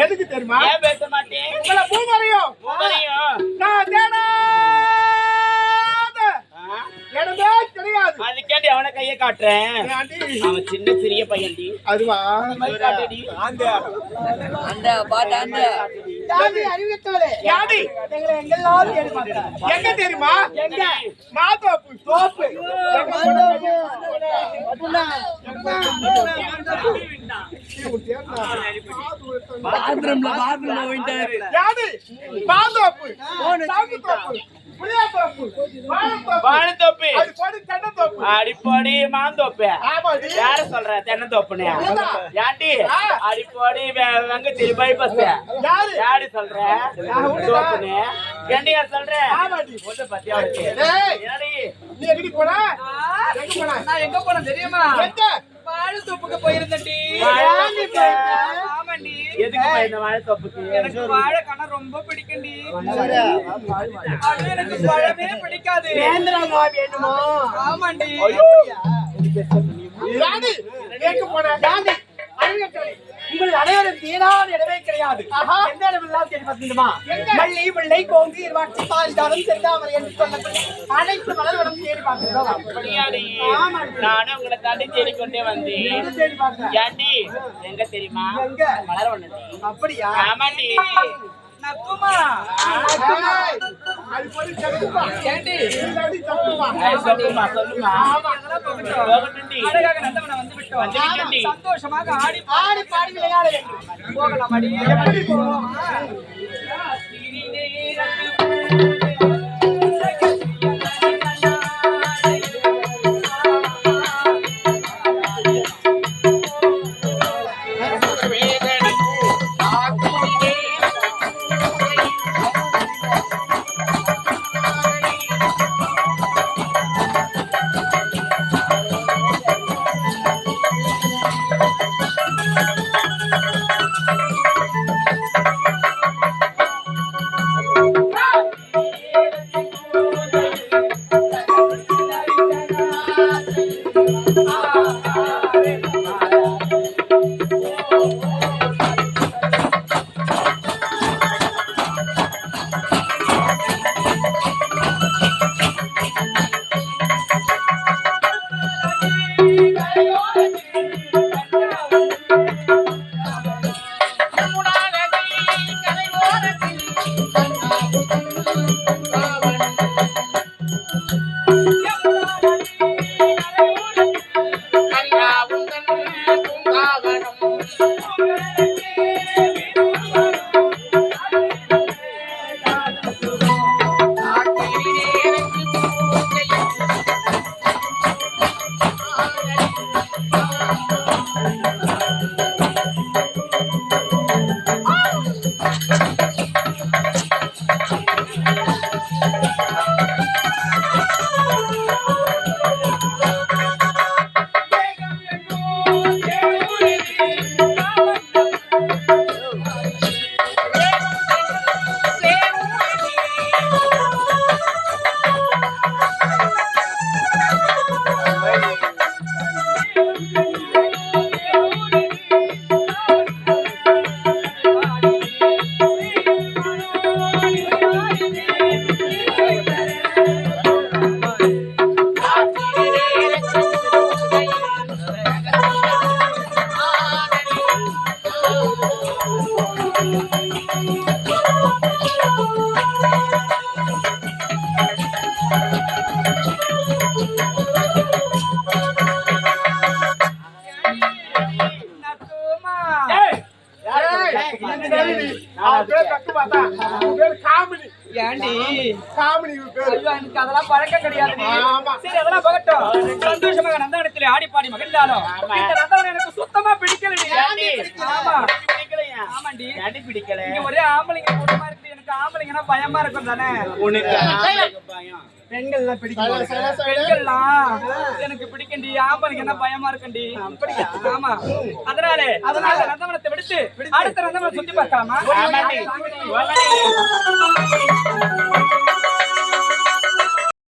எதுக்கு தெரியுமா? பேச மாட்டேன். உங்களை பூமரையும் நான் இடமே கிடையாது. அது கேட்டு அவனை கையை காட்டுறேன். அவன் சின்ன சிறிய பையன்டி. அதுவா எங்க தெரியுமா? எங்க மாதோப்பு தோப்பு அடிப்படி மாந்தோப்பு யார சொல்ற தென்னந்தோப்புன்னு யாண்டி அடிப்படி வெங்கச்சேரி பைபாஸ் யாரு சொல்ற தோப்புன்னு ஏண்டியா சொல்ற பத்தியா எங்க போன தெரியுமா? வாழைத்தோப்புக்கு போயிருந்தேன்டி. ஆமாண்டி. எதுக்கு இந்த வாழைத்தோப்புக்கு? எனக்கு வாழை கணம் ரொம்ப பிடிக்கும்டி. அது எனக்கு பழமே பிடிக்காது. வேணுமா? ஆமாண்டி. உங்கள் அனைவரும் தீரான இடமே கிடையாது. எந்த இடமெல்லாம் தேடி பார்த்தீங்களா? மல்லி பிள்ளை கோங்கி இருவாட்சி பாரிஜாதம் செந்தாமரை என்று சொல்லக்கூடிய அனைத்து மலர்களும் தேடி பார்த்தீங்களா? நானும் உங்களை தாண்டி தேடிக்கொண்டே வந்தேன். ஏண்டி எங்க தெரியுமா? மலர் ஒண்ணு. அப்படியா? ஆமாண்டி. நக்குமா சந்தோஷமாக ஆடி பாடி பாடி விளையாட வேண்டும். போகலாம் அடி. எப்படி போகலாம்? அதெல்லாம் பழக்கம் கிடையாது. சரி அதெல்லாம் பகட்டும். சந்தோஷமாக நந்தவனத்திலே ஆடி பாடி மகிழ்ந்தாலும் இந்த நந்தவனம் எனக்கு சுத்தமா பிடிக்கல. ஆமா பிடிக்கலையா? ஆமாண்டி ஏன்டி பிடிக்கல? இங்க ஒரே ஆம்பளைங்க கூட்டமா இருக்கு எனக்கு ஆம்பளைங்கன்னா பயமா இருக்கும் தானே உனக்கு பயம். பெண்கள்லாம் பிடிக்கும். பெண்கள்லாம் எனக்கு பிடிக்கண்டி ஆம்பளைங்கன்னா பயமா இருக்குண்டி அப்படியா? ஆமா அதனால ரந்தமனத்தை விடுத்து அடுத்த ரந்தமனை சுத்தி பார்க்காம ஆமாண்டி.